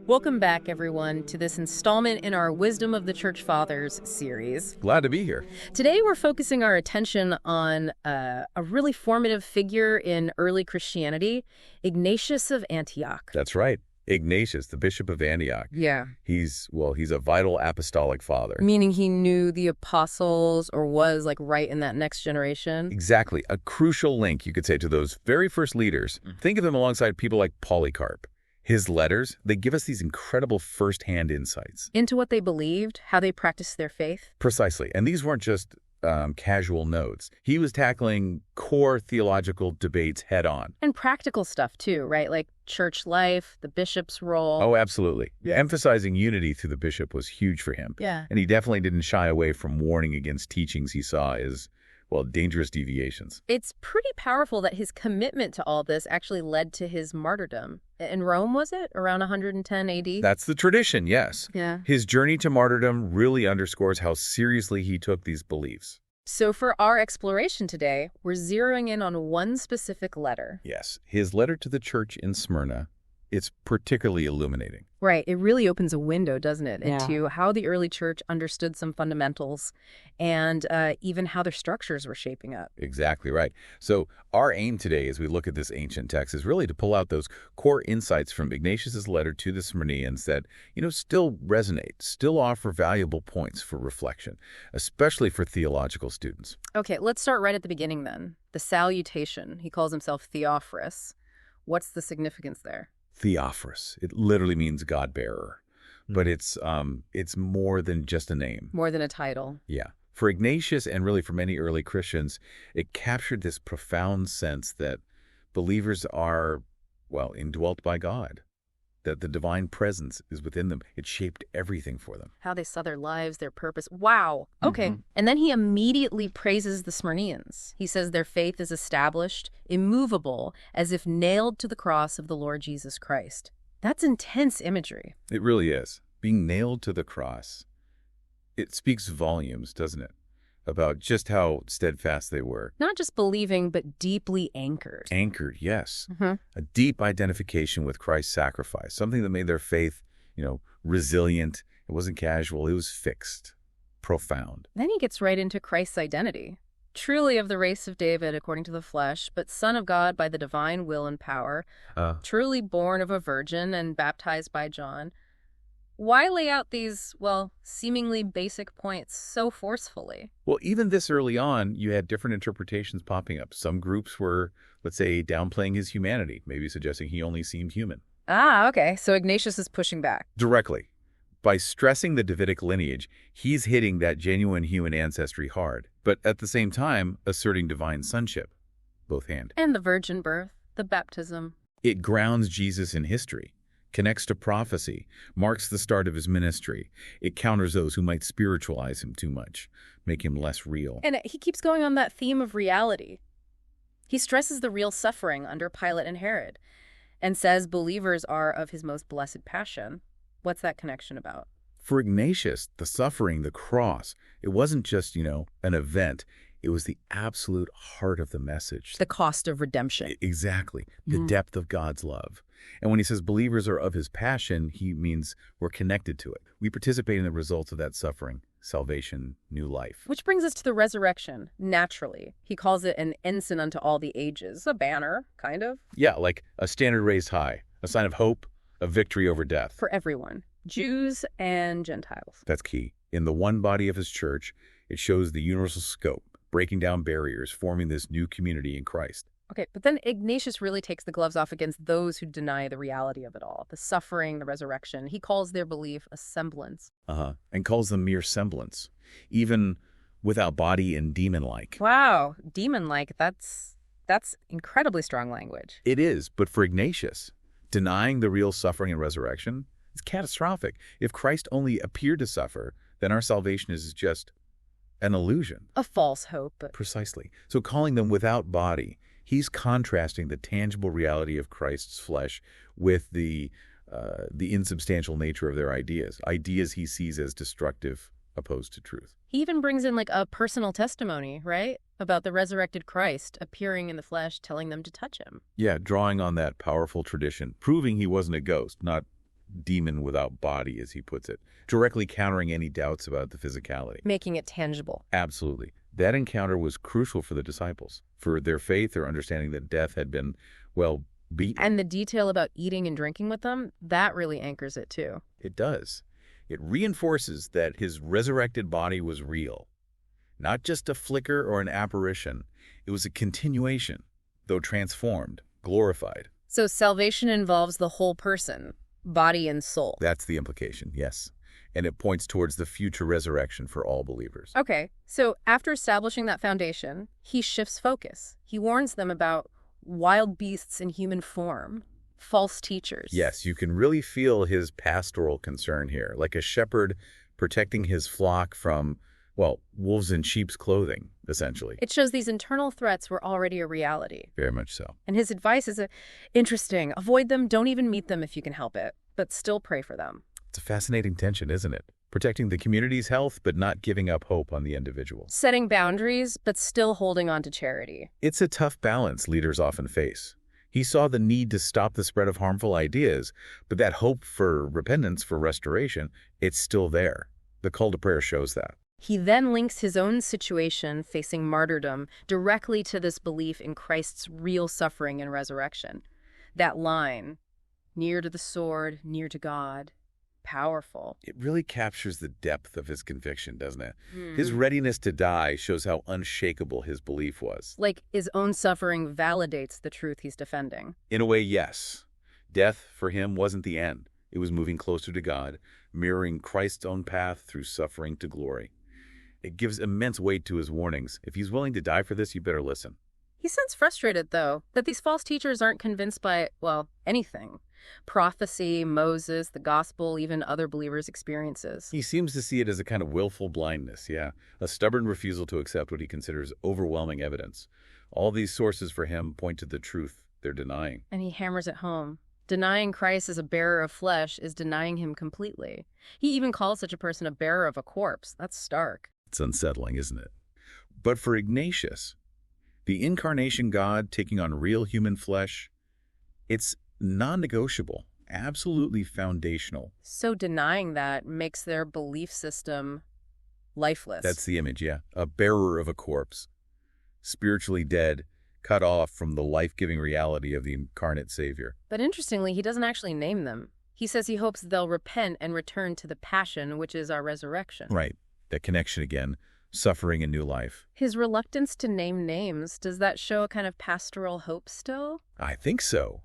Welcome back, everyone, to this installment in our Wisdom of the Church Fathers series. Glad to be here. Today, we're focusing our attention on a really formative figure in early Christianity, Ignatius of Antioch. That's right. Ignatius, the Bishop of Antioch. Yeah. He's a vital apostolic father. Meaning he knew the apostles or was right in that next generation? Exactly. A crucial link, you could say, to those very first leaders. Think of him alongside people like Polycarp. His letters, they give us these incredible first-hand insights. Into what they believed, how they practiced their faith? Precisely. And these weren't just casual notes. He was tackling core theological debates head-on. And practical stuff, too, right? Like church life, the bishop's role. Oh, absolutely. Yeah. Emphasizing unity through the bishop was huge for him. Yeah. And he definitely didn't shy away from warning against teachings he saw as dangerous deviations. It's pretty powerful that his commitment to all this actually led to his martyrdom. In Rome, was it? Around 110 AD? That's the tradition, yes. Yeah. His journey to martyrdom really underscores how seriously he took these beliefs. So for our exploration today, we're zeroing in on one specific letter. Yes. His letter to the church in Smyrna, it's particularly illuminating. Right. It really opens a window, doesn't it, into how the early church understood some fundamentals and even how their structures were shaping up. Exactly right. So our aim today as we look at this ancient text is really to pull out those core insights from Ignatius's letter to the Smyrnaeans that, still resonate, still offer valuable points for reflection, especially for theological students. Okay, let's start right at the beginning then. The salutation. He calls himself Theophorus. What's the significance there? Theophorus. It literally means God-bearer. But it's more than just a name. More than a title. Yeah. For Ignatius and really for many early Christians, it captured this profound sense that believers are, indwelt by God, that the divine presence is within them. It shaped everything for them. How they saw their lives, their purpose. Wow. Okay. And then he immediately praises the Smyrnaeans. He says their faith is established, immovable, as if nailed to the cross of the Lord Jesus Christ. That's intense imagery. It really is. Being nailed to the cross. It speaks volumes, doesn't it? About just how steadfast they were. Not just believing, but deeply anchored. Anchored, yes. A deep identification with Christ's sacrifice, something that made their faith, resilient. It wasn't casual. It was fixed, profound. Then he gets right into Christ's identity. Truly of the race of David according to the flesh, but Son of God by the divine will and power, truly born of a virgin and baptized by John. Why lay out these, seemingly basic points so forcefully? Well, even this early on, you had different interpretations popping up. Some groups were, let's say, downplaying his humanity, maybe suggesting he only seemed human. Ah, okay. So Ignatius is pushing back. Directly. By stressing the Davidic lineage, he's hitting that genuine human ancestry hard, but at the same time, asserting divine sonship, both hand. And the virgin birth, the baptism. It grounds Jesus in history, connects to prophecy, marks the start of his ministry. It counters those who might spiritualize him too much, make him less real. And he keeps going on that theme of reality. He stresses the real suffering under Pilate and Herod and says believers are of his most blessed passion. What's that connection about? For Ignatius, the suffering, the cross, it wasn't just, an event. It was the absolute heart of the message. The cost of redemption. Exactly. The depth of God's love. And when he says believers are of his passion, he means we're connected to it. We participate in the results of that suffering, salvation, new life. Which brings us to the resurrection, naturally. He calls it an ensign unto all the ages, a banner, kind of. Yeah, like a standard raised high, a sign of hope, a victory over death. For everyone, Jews and Gentiles. That's key. In the one body of his church, it shows the universal scope, breaking down barriers, forming this new community in Christ. Okay, but then Ignatius really takes the gloves off against those who deny the reality of it all, the suffering, the resurrection. He calls their belief a semblance. And calls them mere semblance, even without body and demon-like. Wow, demon-like, that's incredibly strong language. It is, but for Ignatius, denying the real suffering and resurrection is catastrophic. If Christ only appeared to suffer, then our salvation is just an illusion. A false hope. Precisely. So calling them without body, he's contrasting the tangible reality of Christ's flesh with the insubstantial nature of their ideas he sees as destructive opposed to truth. He even brings in a personal testimony, right? About the resurrected Christ appearing in the flesh, telling them to touch him. Yeah, drawing on that powerful tradition, proving he wasn't a ghost, not demon without body, as he puts it, directly countering any doubts about the physicality. Making it tangible. Absolutely. That encounter was crucial for the disciples, for their faith, their understanding that death had been, well, beaten. And the detail about eating and drinking with them, that really anchors it too. It does. It reinforces that his resurrected body was real. Not just a flicker or an apparition. It was a continuation, though transformed, glorified. So salvation involves the whole person, body and soul. That's the implication, yes. And it points towards the future resurrection for all believers. Okay, so after establishing that foundation, he shifts focus. He warns them about wild beasts in human form, false teachers. Yes, you can really feel his pastoral concern here, like a shepherd protecting his flock from, well, wolves in sheep's clothing, essentially. It shows these internal threats were already a reality. Very much so. And his advice is interesting. Avoid them, don't even meet them if you can help it, but still pray for them. It's a fascinating tension, isn't it? Protecting the community's health, but not giving up hope on the individual. Setting boundaries, but still holding on to charity. It's a tough balance leaders often face. He saw the need to stop the spread of harmful ideas, but that hope for repentance, for restoration, it's still there. The call to prayer shows that. He then links his own situation facing martyrdom directly to this belief in Christ's real suffering and resurrection. That line, near to the sword, near to God, powerful. It really captures the depth of his conviction, doesn't it? His readiness to die shows how unshakable his belief was. Like his own suffering validates the truth he's defending. In a way, yes. Death, for him, wasn't the end. It was moving closer to God, mirroring Christ's own path through suffering to glory. It gives immense weight to his warnings. If he's willing to die for this, you better listen. He sounds frustrated, though, that these false teachers aren't convinced by, well, anything. Prophecy, Moses, the gospel, even other believers' experiences. He seems to see it as a kind of willful blindness, yeah. A stubborn refusal to accept what he considers overwhelming evidence. All these sources for him point to the truth they're denying. And he hammers it home. Denying Christ as a bearer of flesh is denying him completely. He even calls such a person a bearer of a corpse. That's stark. It's unsettling, isn't it? But for Ignatius, the incarnation God taking on real human flesh, it's non-negotiable, absolutely foundational. So denying that makes their belief system lifeless. That's the image, yeah. A bearer of a corpse, spiritually dead, cut off from the life-giving reality of the incarnate Savior. But interestingly, he doesn't actually name them. He says he hopes they'll repent and return to the passion, which is our resurrection. Right. That connection again, suffering and new life. His reluctance to name names, does that show a kind of pastoral hope still? I think so.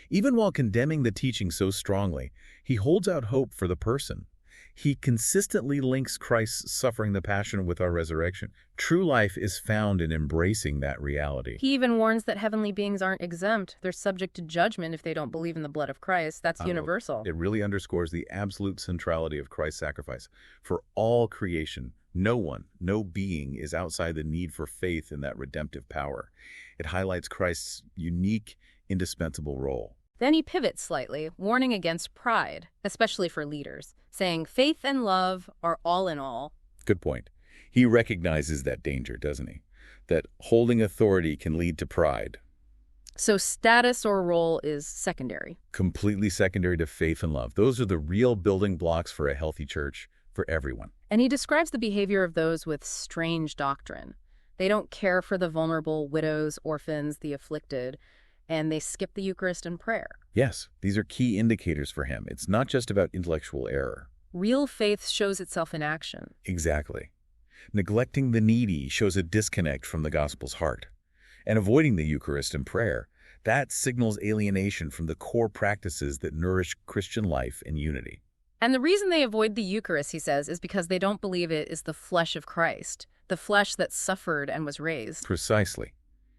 Even while condemning the teaching so strongly, he holds out hope for the person. He consistently links Christ's suffering the passion with our resurrection. True life is found in embracing that reality. He even warns that heavenly beings aren't exempt. They're subject to judgment if they don't believe in the blood of Christ. That's universal. It really underscores the absolute centrality of Christ's sacrifice. For all creation, no one, no being is outside the need for faith in that redemptive power. It highlights Christ's unique, indispensable role. Then he pivots slightly, warning against pride, especially for leaders, saying faith and love are all in all. Good point. He recognizes that danger, doesn't he? That holding authority can lead to pride. So status or role is secondary. Completely secondary to faith and love. Those are the real building blocks for a healthy church, for everyone. And he describes the behavior of those with strange doctrine. They don't care for the vulnerable, widows, orphans, the afflicted, and they skip the Eucharist and prayer. Yes, these are key indicators for him. It's not just about intellectual error. Real faith shows itself in action. Exactly. Neglecting the needy shows a disconnect from the gospel's heart. And avoiding the Eucharist and prayer, that signals alienation from the core practices that nourish Christian life and unity. And the reason they avoid the Eucharist, he says, is because they don't believe it is the flesh of Christ, the flesh that suffered and was raised. Precisely.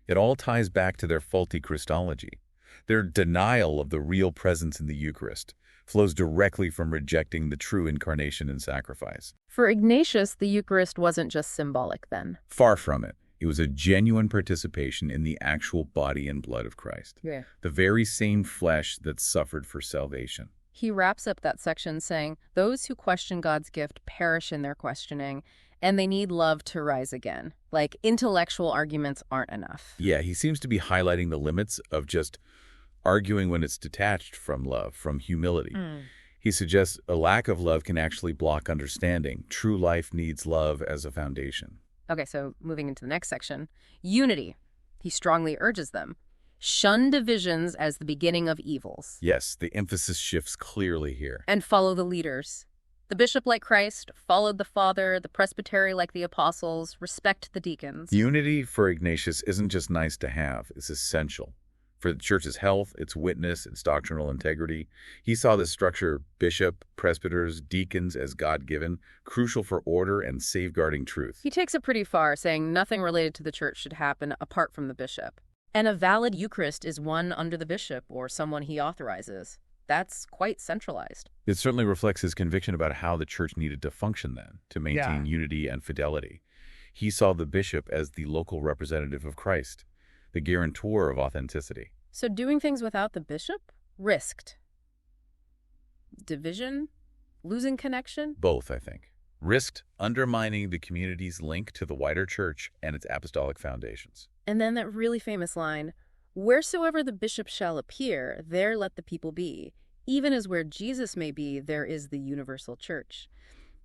It all ties back to their faulty Christology. Their denial of the real presence in the Eucharist flows directly from rejecting the true incarnation and sacrifice. For Ignatius, the Eucharist wasn't just symbolic then. Far from it. It was a genuine participation in the actual body and blood of Christ. Yeah. The very same flesh that suffered for salvation. He wraps up that section saying, those who question God's gift perish in their questioning, and they need love to rise again. Like, intellectual arguments aren't enough. Yeah, he seems to be highlighting the limits of just arguing when it's detached from love, from humility. He suggests a lack of love can actually block understanding. True life needs love as a foundation. Okay, so moving into the next section. Unity. He strongly urges them. Shun divisions as the beginning of evils. Yes, the emphasis shifts clearly here. And follow the leaders. The bishop, like Christ, followed the father, the presbytery, like the apostles, respect the deacons. Unity for Ignatius isn't just nice to have, it's essential. For the church's health, its witness, its doctrinal integrity, he saw the structure bishop, presbyters, deacons as God-given, crucial for order and safeguarding truth. He takes it pretty far, saying nothing related to the church should happen apart from the bishop. And a valid Eucharist is one under the bishop or someone he authorizes. That's quite centralized. It certainly reflects his conviction about how the church needed to function then, to maintain unity and fidelity. He saw the bishop as the local representative of Christ, the guarantor of authenticity. So doing things without the bishop? Risked. Division? Losing connection? Both, I think. Risked undermining the community's link to the wider church and its apostolic foundations. And then that really famous line, wheresoever the bishop shall appear, there let the people be. Even as where Jesus may be, there is the universal church.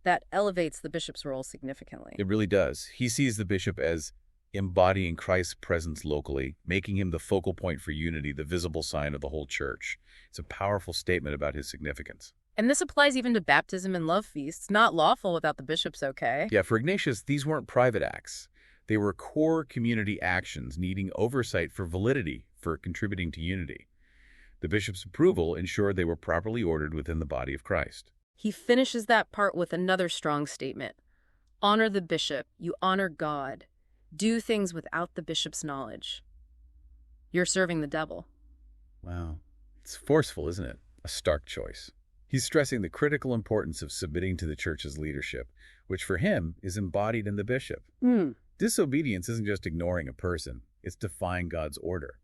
That elevates the bishop's role significantly. It really does. He sees the bishop as embodying Christ's presence locally, making him the focal point for unity, the visible sign of the whole church. It's a powerful statement about his significance. And this applies even to baptism and love feasts. Not lawful without the bishop's okay. Yeah, for Ignatius, these weren't private acts. They were core community actions needing oversight for validity, for contributing to unity. The bishop's approval ensured they were properly ordered within the body of Christ. He finishes that part with another strong statement. Honor the bishop, you honor God. Do things without the bishop's knowledge. You're serving the devil. Wow. It's forceful, isn't it? A stark choice. He's stressing the critical importance of submitting to the church's leadership, which for him is embodied in the bishop. Disobedience isn't just ignoring a person, it's defying God's order,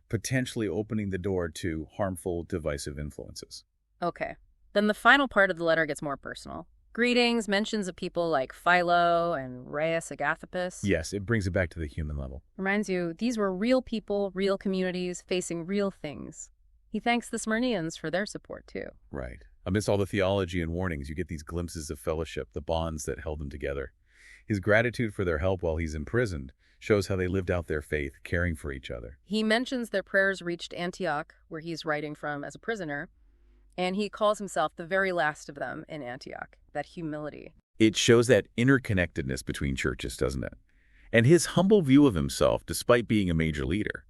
potentially opening the door to harmful, divisive influences. Okay. Then the final part of the letter gets more personal. Greetings, mentions of people like Philo and Rheus Agathopus. Yes, it brings it back to the human level. Reminds you, these were real people, real communities, facing real things. He thanks the Smyrnaeans for their support, too. Right. Amidst all the theology and warnings, you get these glimpses of fellowship, the bonds that held them together. His gratitude for their help while he's imprisoned shows how they lived out their faith, caring for each other. He mentions their prayers reached Antioch, where he's writing from as a prisoner, and he calls himself the very last of them in Antioch. That humility. It shows that interconnectedness between churches, doesn't it? And his humble view of himself, despite being a major leader.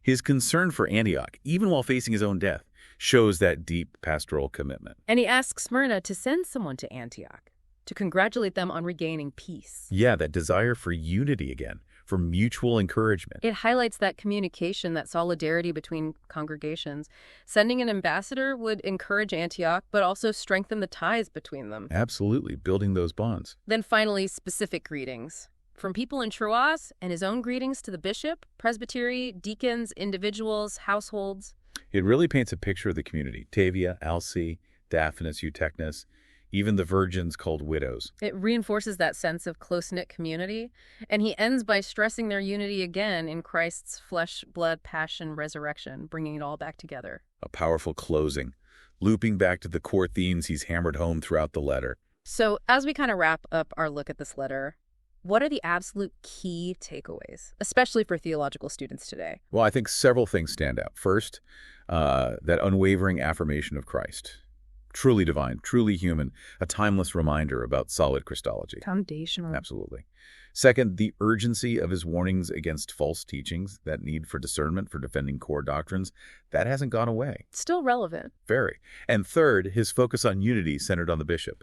His concern for Antioch, even while facing his own death, shows that deep pastoral commitment. And he asks Smyrna to send someone to Antioch, to congratulate them on regaining peace. Yeah, that desire for unity again, for mutual encouragement. It highlights that communication, that solidarity between congregations. Sending an ambassador would encourage Antioch, but also strengthen the ties between them. Absolutely, building those bonds. Then finally, specific greetings. From people in Troas, and his own greetings to the bishop, presbytery, deacons, individuals, households. It really paints a picture of the community. Tavia, Alce, Daphnis, Eutechnus, even the virgins called widows. It reinforces that sense of close-knit community, and he ends by stressing their unity again in Christ's flesh, blood, passion, resurrection, bringing it all back together. A powerful closing, looping back to the core themes he's hammered home throughout the letter. So as we kind of wrap up our look at this letter, what are the absolute key takeaways, especially for theological students today? Well, I think several things stand out. First, that unwavering affirmation of Christ. Truly divine, truly human, a timeless reminder about solid Christology. Foundational. Absolutely. Second, the urgency of his warnings against false teachings, that need for discernment for defending core doctrines, that hasn't gone away. Still relevant. Very. And third, his focus on unity centered on the bishop.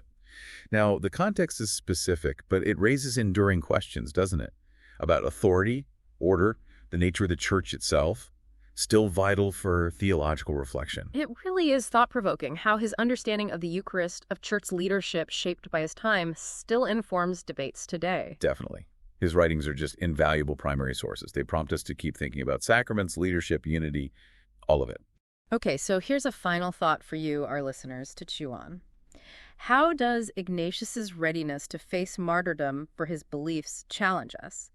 Now, the context is specific, but it raises enduring questions, doesn't it? About authority, order, the nature of the church itself. Still vital for theological reflection. It really is thought-provoking how his understanding of the Eucharist, of church leadership shaped by his time, still informs debates today. Definitely. His writings are just invaluable primary sources. They prompt us to keep thinking about sacraments, leadership, unity, all of it. Okay, so here's a final thought for you, our listeners, to chew on. How does Ignatius's readiness to face martyrdom for his beliefs challenge us?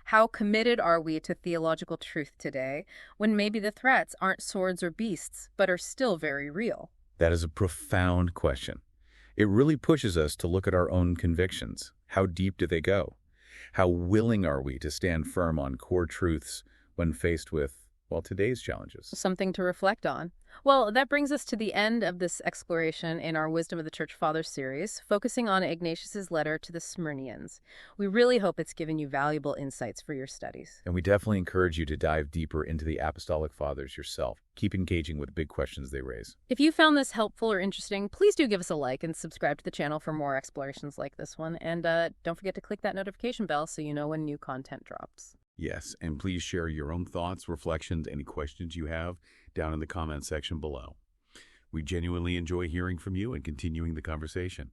How committed are we to theological truth today when maybe the threats aren't swords or beasts, but are still very real? That is a profound question. It really pushes us to look at our own convictions. How deep do they go? How willing are we to stand firm on core truths when faced with, well, today's challenges? Something to reflect on. Well, that brings us to the end of this exploration in our Wisdom of the Church Fathers series, focusing on Ignatius's letter to the Smyrnaeans. We really hope it's given you valuable insights for your studies. And we definitely encourage you to dive deeper into the Apostolic Fathers yourself. Keep engaging with the big questions they raise. If you found this helpful or interesting, please do give us a like and subscribe to the channel for more explorations like this one. And don't forget to click that notification bell so you know when new content drops. Yes, and please share your own thoughts, reflections, any questions you have down in the comment section below. We genuinely enjoy hearing from you and continuing the conversation.